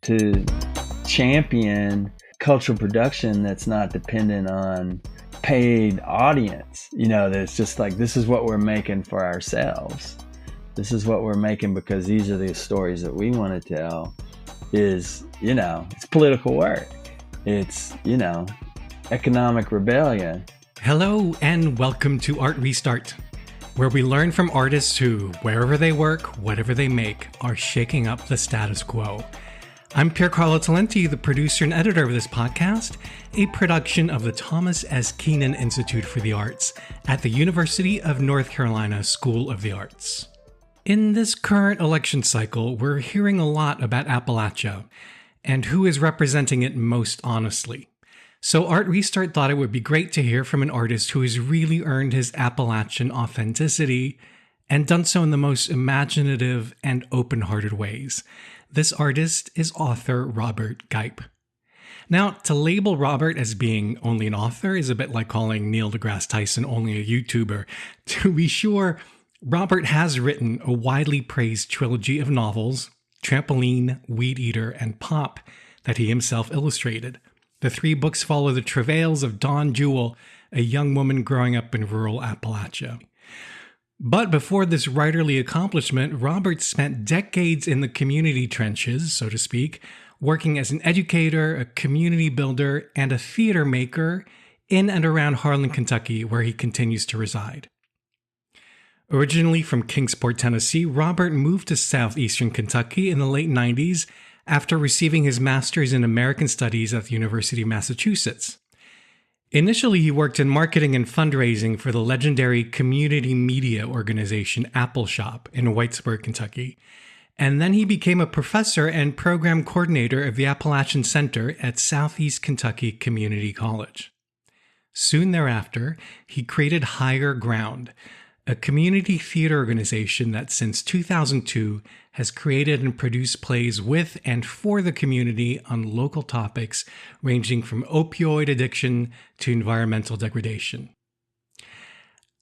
to champion cultural production that's not dependent on paid audience. That's just like, this is what we're making for ourselves. This is what we're making because these are the stories that we want to tell. It's political work. It's, economic rebellion. Hello and welcome to Art Restart, where we learn from artists who, wherever they work, whatever they make, are shaking up the status quo. I'm Piercarlo Talenti, the producer and editor of this podcast, a production of the Thomas S. Keenan Institute for the Arts at the University of North Carolina School of the Arts. In this current election cycle, we're hearing a lot about Appalachia and who is representing it most honestly. So Art Restart thought it would be great to hear from an artist who has really earned his Appalachian authenticity and done so in the most imaginative and open-hearted ways. This artist is author Robert Gipe. Now, to label Robert as being only an author is a bit like calling Neil deGrasse Tyson only a YouTuber. To be sure, Robert has written a widely praised trilogy of novels, Trampoline, Weedeater, and Pop, that he himself illustrated. The three books follow the travails of Dawn Jewell, a young woman growing up in rural Appalachia. But before this writerly accomplishment, Robert spent decades in the community trenches, so to speak, working as an educator, a community builder, and a theater maker in and around Harlan, Kentucky, where he continues to reside. Originally from Kingsport, Tennessee, Robert moved to Southeastern Kentucky in the late 90s after receiving his master's in American Studies at the University of Massachusetts. Initially, he worked in marketing and fundraising for the legendary community media organization Appalshop in Whitesburg, Kentucky. And then he became a professor and program coordinator of the Appalachian Center at Southeast Kentucky Community College. Soon thereafter, he created Higher Ground, a community theater organization that since 2002 has created and produced plays with and for the community on local topics ranging from opioid addiction to environmental degradation.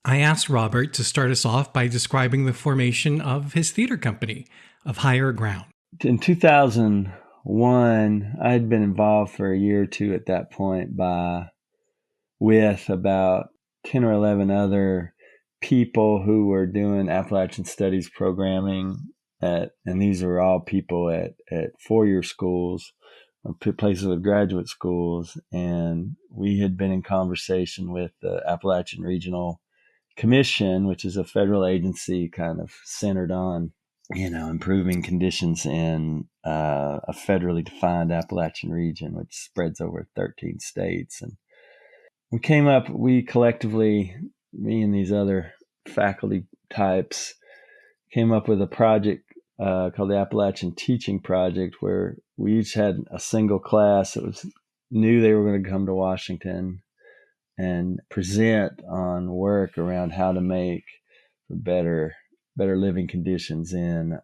I asked Robert to start us off by describing the formation of his theater company, of Higher Ground. In 2001, I had been involved for a year or two at that point with about 10 or 11 other people who were doing Appalachian Studies programming and these were all people at four-year schools, places with graduate schools. And we had been in conversation with the Appalachian Regional Commission, which is a federal agency kind of centered on, improving conditions in a federally defined Appalachian region, which spreads over 13 states. And we collectively, me and these other faculty types, came up with a project called the Appalachian Teaching Project, where we each had a single class that knew they were going to come to Washington and present on work around how to make better living conditions in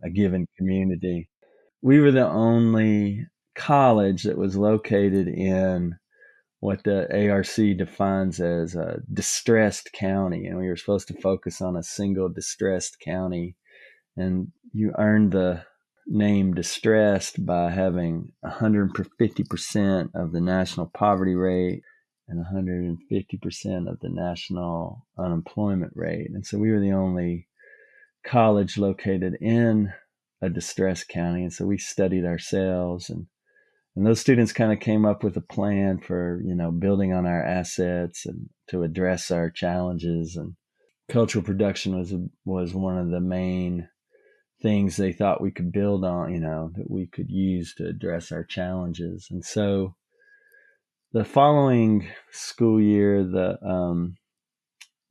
a given community. We were the only college that was located in what the ARC defines as a distressed county. And we were supposed to focus on a single distressed county. And you earned the name distressed by having 150% of the national poverty rate and 150% of the national unemployment rate. And so we were the only college located in a distressed county. And so we studied ourselves, and those students kind of came up with a plan for, building on our assets and to address our challenges. And cultural production was one of the main things they thought we could build on, that we could use to address our challenges. And so the following school year,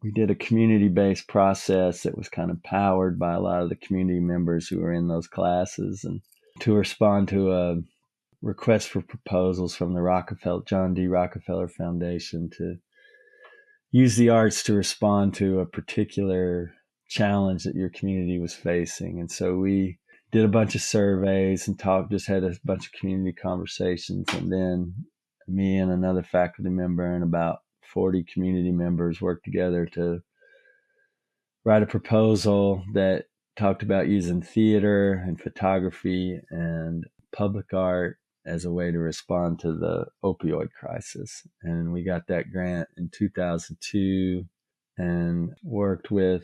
we did a community-based process that was kind of powered by a lot of the community members who were in those classes, and to respond to a request for proposals from the John D. Rockefeller Foundation to use the arts to respond to a particular challenge that your community was facing. And so we did a bunch of surveys and just had a bunch of community conversations. And then me and another faculty member and about 40 community members worked together to write a proposal that talked about using theater and photography and public art as a way to respond to the opioid crisis. And we got that grant in 2002 and worked with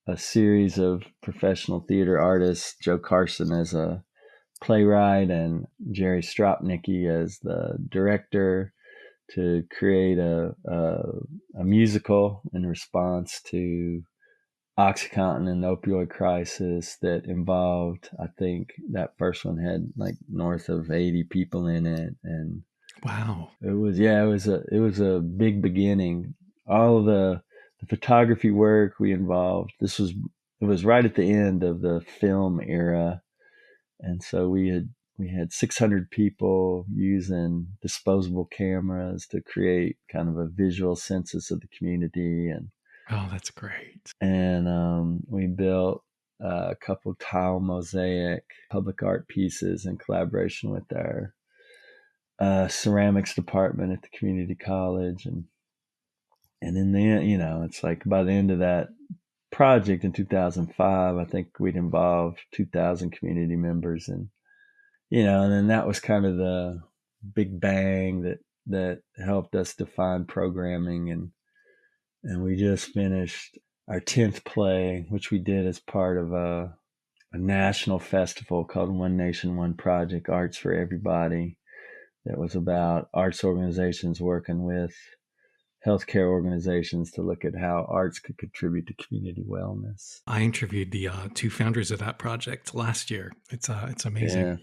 a series of professional theater artists, Joe Carson as a playwright and Jerry Stropnicki as the director, to create a musical in response to OxyContin and the opioid crisis that involved, I think that first one had like north of 80 people in it. And wow, it was a big beginning. All of the photography work we involved, it was right at the end of the film era. And so we had 600 people using disposable cameras to create kind of a visual census of the community. oh, that's great. And we built a couple tile mosaic public art pieces in collaboration with our ceramics department at the community college. And in the end, it's like by the end of that project in 2005, I think we'd involved 2,000 community members. And then that was kind of the big bang that helped us define programming. And we just finished our 10th play, which we did as part of a national festival called One Nation, One Project, Arts for Everybody, that was about arts organizations working with healthcare organizations to look at how arts could contribute to community wellness. I interviewed the two founders of that project last year. It's amazing. Yeah.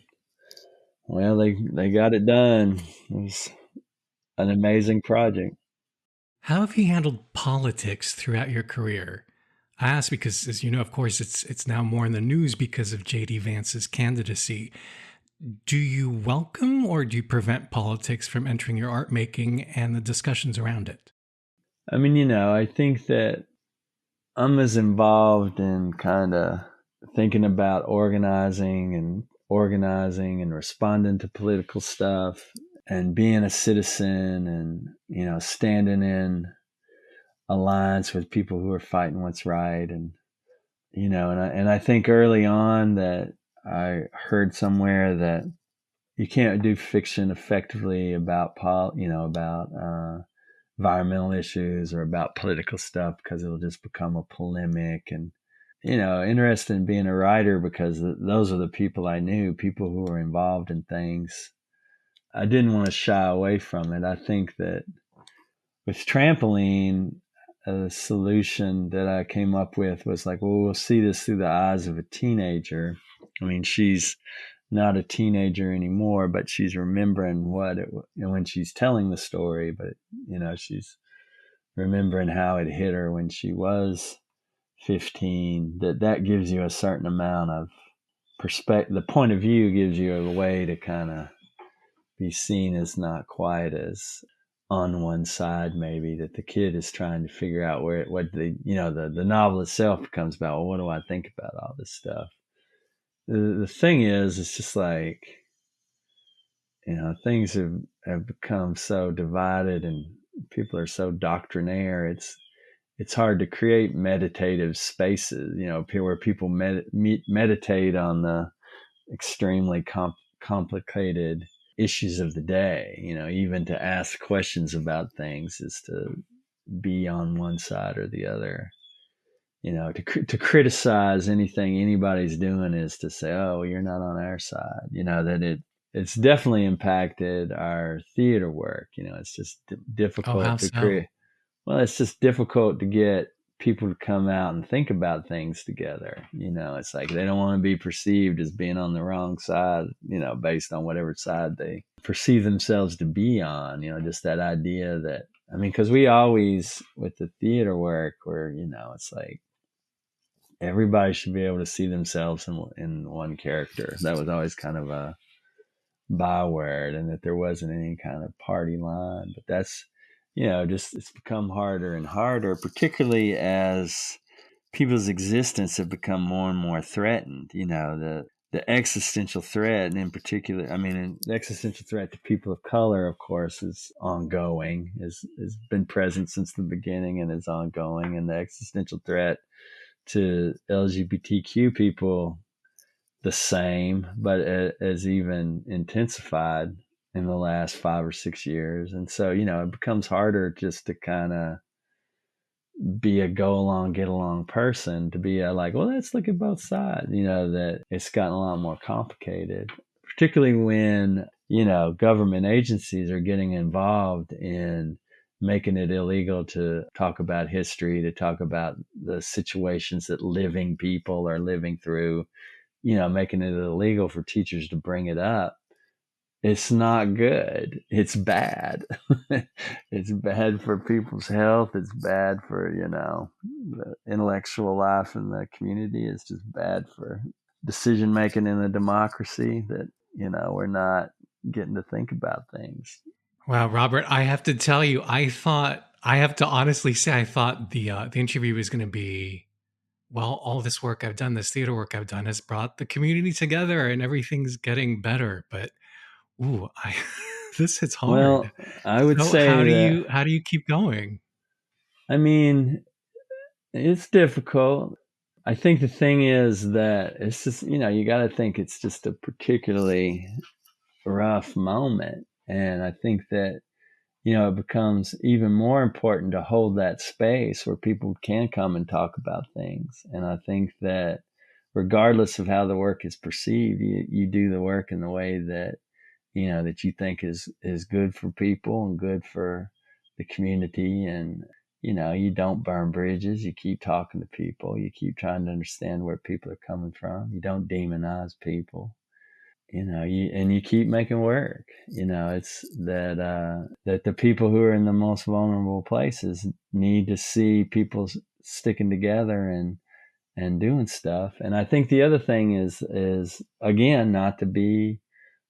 Well, they got it done. It was an amazing project. How have you handled politics throughout your career? I ask because, as you know, of course, it's now more in the news because of J.D. Vance's candidacy. Do you welcome or do you prevent politics from entering your art making and the discussions around it? I mean, I think that I'm as involved in kind of thinking about organizing and responding to political stuff and being a citizen and, standing in alliance with people who are fighting what's right. And I think early on that I heard somewhere that you can't do fiction effectively about environmental issues or about political stuff because it'll just become a polemic. And interested in being a writer because those are the people I knew, people who were involved in things. I didn't want to shy away from it. I think that with Trampoline, a solution that I came up with was like, well, we'll see this through the eyes of a teenager. I mean, she's not a teenager anymore, but she's remembering when she's telling the story, but she's remembering how it hit her when she was 15. That gives you a certain amount of perspective. The point of view gives you a way to kind of be seen as not quite as on one side, maybe, that the kid is trying to figure out the novel itself becomes about, well, what do I think about all this stuff? The thing is, it's just like, things have become so divided and people are so doctrinaire. It's hard to create meditative spaces, where people meditate on the extremely complicated issues of the day. Even to ask questions about things is to be on one side or the other. To criticize anything anybody's doing is to say, oh, you're not on our side. That it's definitely impacted our theater work. It's just difficult to create. Well, it's just difficult to get people to come out and think about things together. It's like they don't want to be perceived as being on the wrong side, based on whatever side they perceive themselves to be on. Just that idea that, I mean, because we always, with the theater work, where, it's like everybody should be able to see themselves in one character. That was always kind of a byword, and that there wasn't any kind of party line. But that's, just it's become harder and harder, particularly as people's existence have become more and more threatened. The existential threat, and in particular, I mean, the existential threat to people of color, of course, is ongoing, has been present since the beginning and is ongoing. And the existential threat to LGBTQ people the same, but it has even intensified in the last 5 or 6 years. And so, it becomes harder just to kind of be a go along, get along person, to be like, well, let's look at both sides, that it's gotten a lot more complicated, particularly when, government agencies are getting involved in making it illegal to talk about history, to talk about the situations that living people are living through, making it illegal for teachers to bring it up. It's not good. It's bad. It's bad for people's health. It's bad for, the intellectual life in the community. It's just bad for decision making in a democracy that, we're not getting to think about things. Wow, Robert, I have to tell you, I have to honestly say, I thought the interview was going to be, well, all this work I've done, this theater work I've done has brought the community together and everything's getting better. But ooh, this hits hard. Well, I would So say that, how do you keep going? I mean, it's difficult. I think the thing is that it's just, you got to think it's just a particularly rough moment. And I think that, it becomes even more important to hold that space where people can come and talk about things. And I think that regardless of how the work is perceived, you do the work in the way that, that you think is good for people and good for the community. And, you don't burn bridges. You keep talking to people. You keep trying to understand where people are coming from. You don't demonize people. You keep making work. It's that the people who are in the most vulnerable places need to see people sticking together and doing stuff. And I think the other thing is again, not to be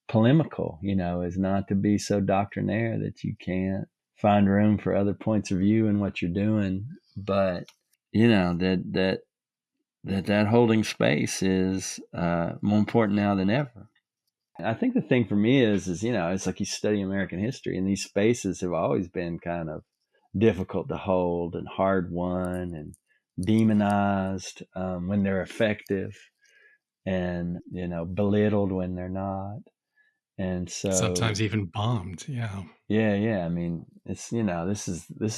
polemical, is not to be so doctrinaire that you can't find room for other points of view in what you're doing. But that holding space is more important now than ever. I think the thing for me is it's like you study American history, and these spaces have always been kind of difficult to hold and hard won and demonized when they're effective, and belittled when they're not. And so, Sometimes even bombed. Yeah. yeah. I mean, it's this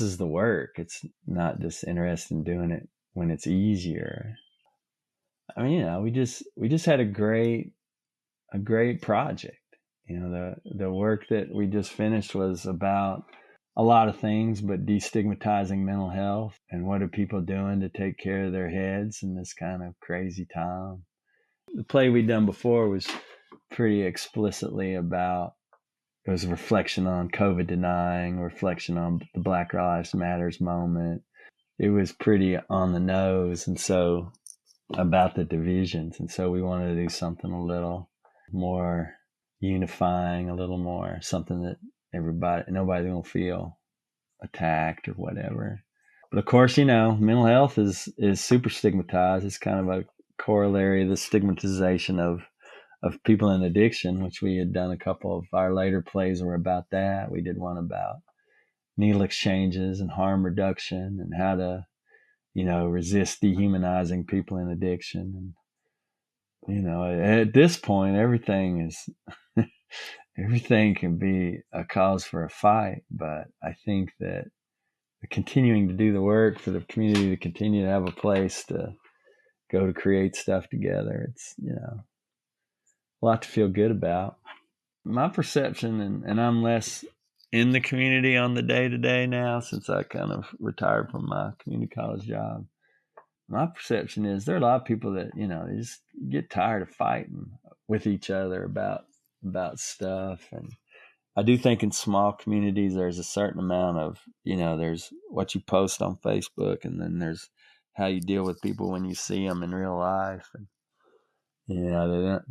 is the work. It's not just interested in doing it when it's easier. I mean, we just had a great project. The work that we just finished was about a lot of things, but destigmatizing mental health and what are people doing to take care of their heads in this kind of crazy time. The play we'd done before was pretty explicitly about, it was a reflection on COVID denying, reflection on the Black Lives Matters moment. It was pretty on the nose, and so about the divisions. And so we wanted to do something a little more unifying, a little more something that nobody's gonna feel attacked or whatever. But of course, mental health is super stigmatized. It's kind of a corollary of the stigmatization of people in addiction, which we had done a couple of our later plays were about that. We did one about needle exchanges and harm reduction and how to, resist dehumanizing people in addiction. And, at this point, everything can be a cause for a fight. But I think that continuing to do the work for the community to continue to have a place to go to create stuff together, it's, a lot to feel good about. My perception, and I'm less in the community on the day-to-day now since I kind of retired from my community college job. My perception is there are a lot of people that, they just get tired of fighting with each other about stuff. And I do think in small communities, there's a certain amount of, there's what you post on Facebook, and then there's how you deal with people when you see them in real life. And,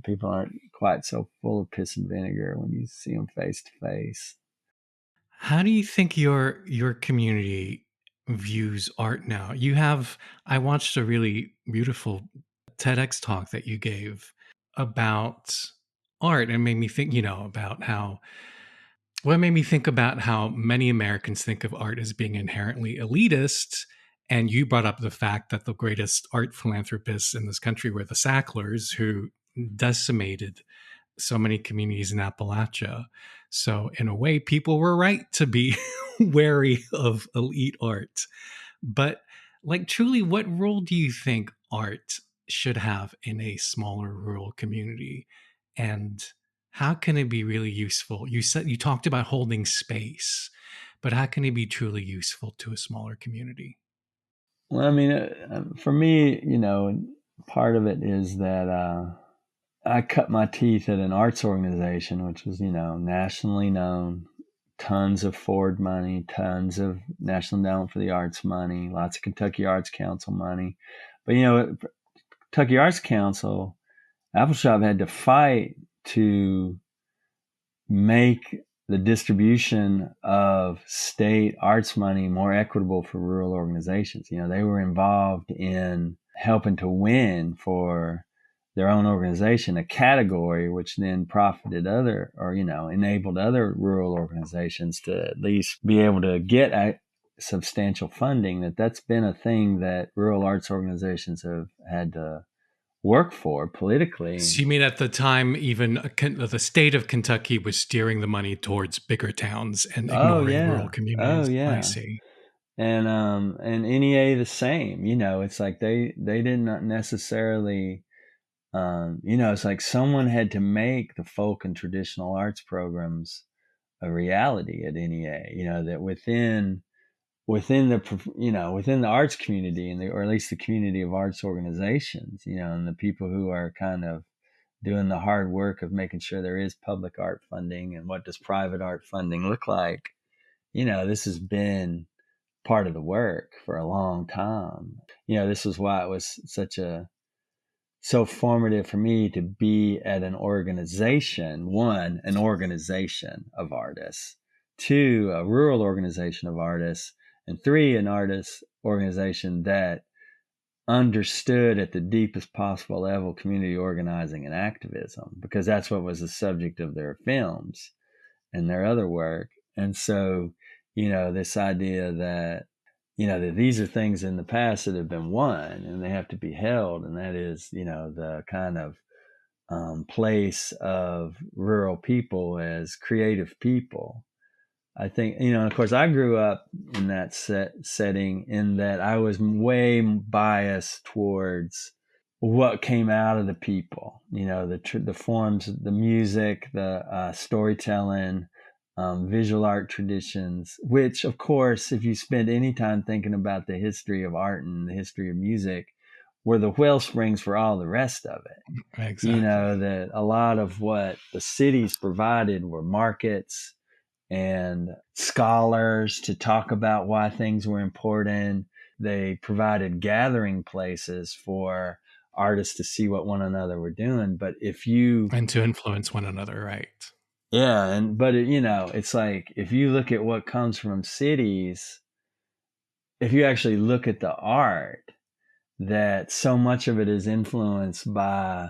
people aren't quite so full of piss and vinegar when you see them face to face. How do you think your community views art now? I watched a really beautiful TEDx talk that you gave about art and made me think, about how well, it made me think about how many Americans think of art as being inherently elitist. And you brought up the fact that the greatest art philanthropists in this country were the Sacklers, who decimated so many communities in Appalachia. So in a way, people were right to be wary of elite art. But like truly, what role do you think art should have in a smaller rural community? And how can it be really useful? You talked about holding space, but how can it be truly useful to a smaller community? Well, I mean, for me, part of it is that I cut my teeth at an arts organization, which was, nationally known, tons of Ford money, tons of National Endowment for the Arts money, lots of Kentucky Arts Council money. But, Kentucky Arts Council, Appalshop had to fight to make the distribution of state arts money more equitable for rural organizations. They were involved in helping to win for their own organization a category which then profited enabled other rural organizations to at least be able to get substantial funding. That's been a thing that rural arts organizations have had to work for politically. So you mean at the time, even the state of Kentucky was steering the money towards bigger towns and ignoring rural communities? Oh yeah. I see. And NEA the same. It's like they did not necessarily. It's like someone had to make the folk and traditional arts programs a reality at NEA. That within the arts community or at least the community of arts organizations, and the people who are kind of doing the hard work of making sure there is public art funding and what does private art funding look like. This has been part of the work for a long time. This was why it was so formative for me to be at an organization of artists, 2, a rural organization of artists, and 3, an artist organization that understood at the deepest possible level community organizing and activism, because that's what was the subject of their films and their other work. And so, this idea that, that these are things in the past that have been won and they have to be held. And that is, the kind of place of rural people as creative people. I think, of course, I grew up in that setting in that I was way biased towards what came out of the people, the forms, the music, the storytelling, visual art traditions, which, of course, if you spend any time thinking about the history of art and the history of music, were the wellsprings for all the rest of it. Exactly. That a lot of what the cities provided were markets and scholars to talk about why things were important. They provided gathering places for artists to see what one another were doing. But and to influence one another, right? Yeah. But it's like, if you look at what comes from cities, if you actually look at the art, that so much of it is influenced by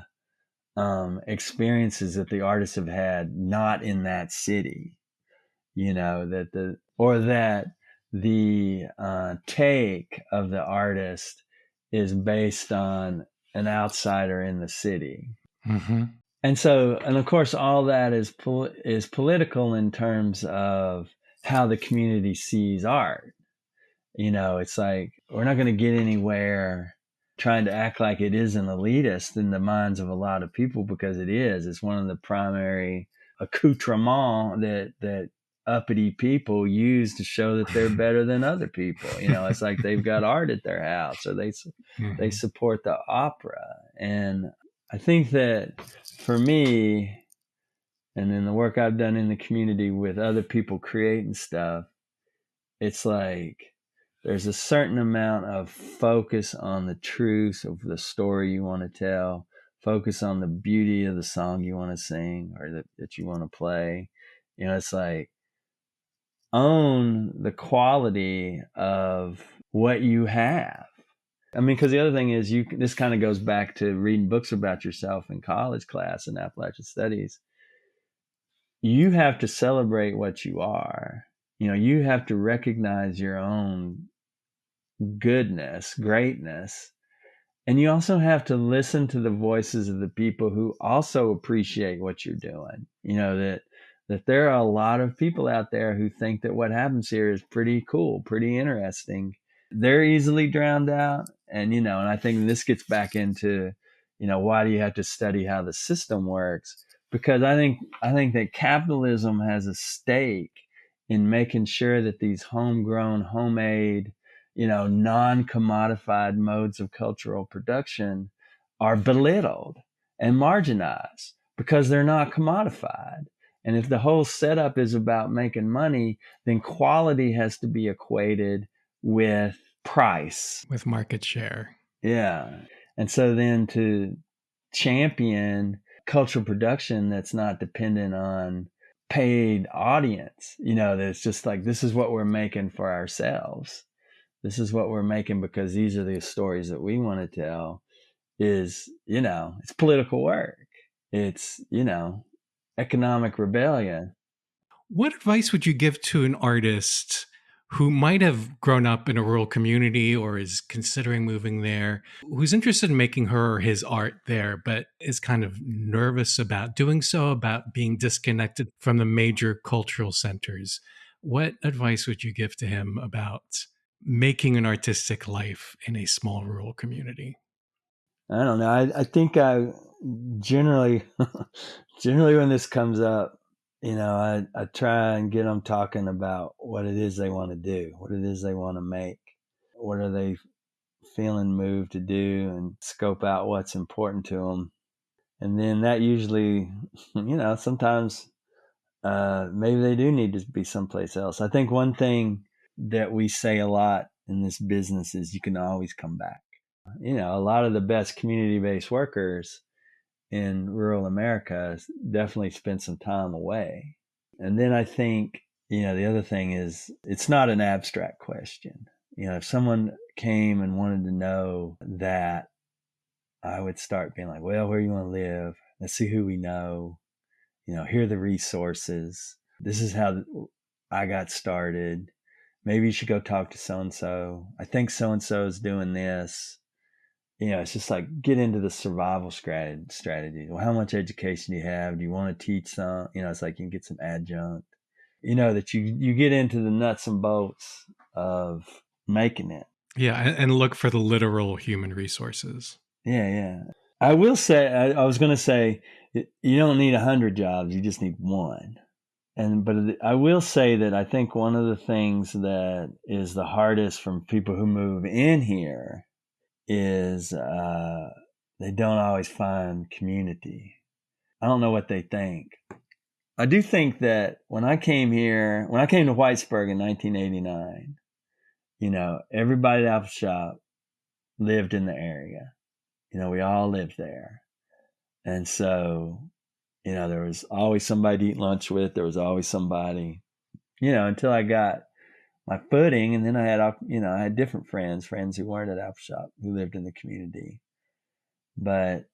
experiences that the artists have had not in that city. That the take of the artist is based on an outsider in the city. Mm-hmm. And so, and of course, all that is political in terms of how the community sees art. It's like, we're not going to get anywhere trying to act like it isn't elitist in the minds of a lot of people, because it is. It's one of the primary accoutrements that uppity people use to show that they're better than other people. It's like they've got art at their house, or they support the opera. And I think that for me, and in the work I've done in the community with other people creating stuff, it's like there's a certain amount of focus on the truth of the story you want to tell, focus on the beauty of the song you want to sing or that you want to play. It's like, own the quality of what you have. I mean, because the other thing is, this kind of goes back to reading books about yourself in college class in Appalachian Studies. You have to celebrate what you are. You have to recognize your own goodness, greatness, And you also have to listen to the voices of the people who also appreciate what you're doing. That there are a lot of people out there who think that what happens here is pretty cool, pretty interesting. They're easily drowned out. And I think this gets back into, why do you have to study how the system works? Because I think that capitalism has a stake in making sure that these homegrown, homemade, non-commodified modes of cultural production are belittled and marginalized because they're not commodified. And if the whole setup is about making money, then quality has to be equated with price. With market share. Yeah. And so then to champion cultural production that's not dependent on paid audience, that's just like, this is what we're making for ourselves. This is what we're making because these are the stories that we want to tell, is, it's political work. It's, economic rebellion. What advice would you give to an artist who might have grown up in a rural community or is considering moving there, who's interested in making her or his art there, but is kind of nervous about doing so, about being disconnected from the major cultural centers? What advice would you give to him about making an artistic life in a small rural community? I don't know. I think I generally when this comes up, I try and get them talking about what it is they want to do, what it is they want to make, what are they feeling moved to do, and scope out what's important to them. And then that usually, sometimes maybe they do need to be someplace else. I think one thing that we say a lot in this business is you can always come back. A lot of the best community-based workers in rural America definitely spend some time away. And then I think, the other thing is, it's not an abstract question. If someone came and wanted to know that, I would start being like, well, where do you want to live? Let's see who we know. Here are the resources. This is how I got started. Maybe you should go talk to so-and-so. I think so-and-so is doing this. It's just like, get into the survival strategy. Well, how much education do you have? Do you want to teach some? It's like you can get some adjunct. That you get into the nuts and bolts of making it. Yeah, and look for the literal human resources. Yeah. I will say, I was going to say, you don't need 100 jobs. You just need one. But I will say that I think one of the things that is the hardest from people who move in here is they don't always find community. I don't know what they think. I do think that when I came to Whitesburg in 1989, everybody at Appalshop lived in the area. We all lived there. And so, there was always somebody to eat lunch with. There was always somebody, until I got my footing. And then I had different friends who weren't at Appalshop, who lived in the community. But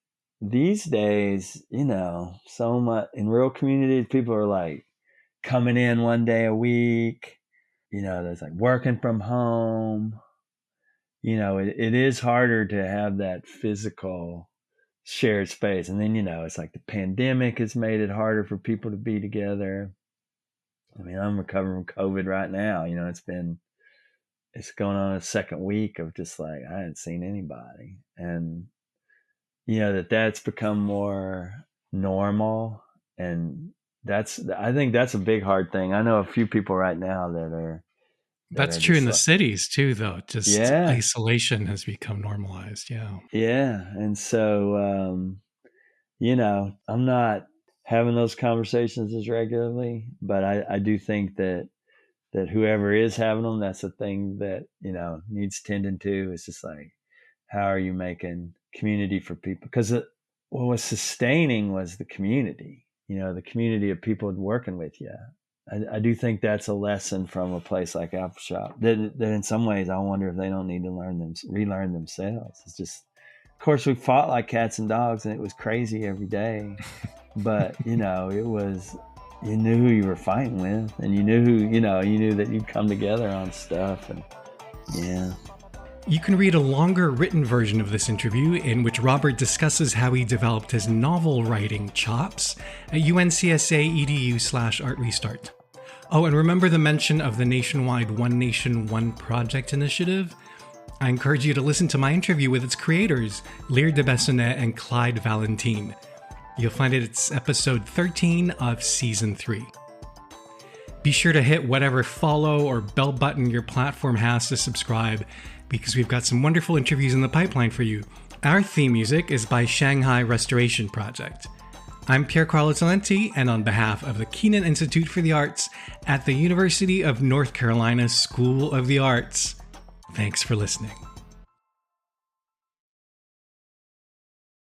these days, so much in rural communities, people are like coming in one day a week. There's like working from home. It is harder to have that physical shared space. And then, it's like the pandemic has made it harder for people to be together. I mean, I'm recovering from COVID right now. It's going on a second week of just like, I hadn't seen anybody. And, that's become more normal. And I think that's a big hard thing. I know a few people right now that are. That's true in the cities too, though. Just isolation has become normalized. Yeah. Yeah. And so, I'm not having those conversations as regularly, but I do think that whoever is having them, that's a thing that, needs tending to. It's just like, how are you making community for people? Because what was sustaining was the community, the community of people working with you. I do think that's a lesson from a place like Appalshop that in some ways I wonder if they don't need to relearn themselves. It's just, of course, we fought like cats and dogs and it was crazy every day, but it was, you knew who you were fighting with, and you knew that you'd come together on stuff. And yeah. You can read a longer written version of this interview in which Robert discusses how he developed his novel writing chops at uncsa.edu/artrestart. Oh, and remember the mention of the nationwide One Nation, One Project initiative? I encourage you to listen to my interview with its creators, Lear de Bessonnet and Clyde Valentine. You'll find it's episode 13 of season 3. Be sure to hit whatever follow or bell button your platform has to subscribe, because we've got some wonderful interviews in the pipeline for you. Our theme music is by Shanghai Restoration Project. I'm Piercarlo Talenti, and on behalf of the Kenan Institute for the Arts at the University of North Carolina School of the Arts, thanks for listening.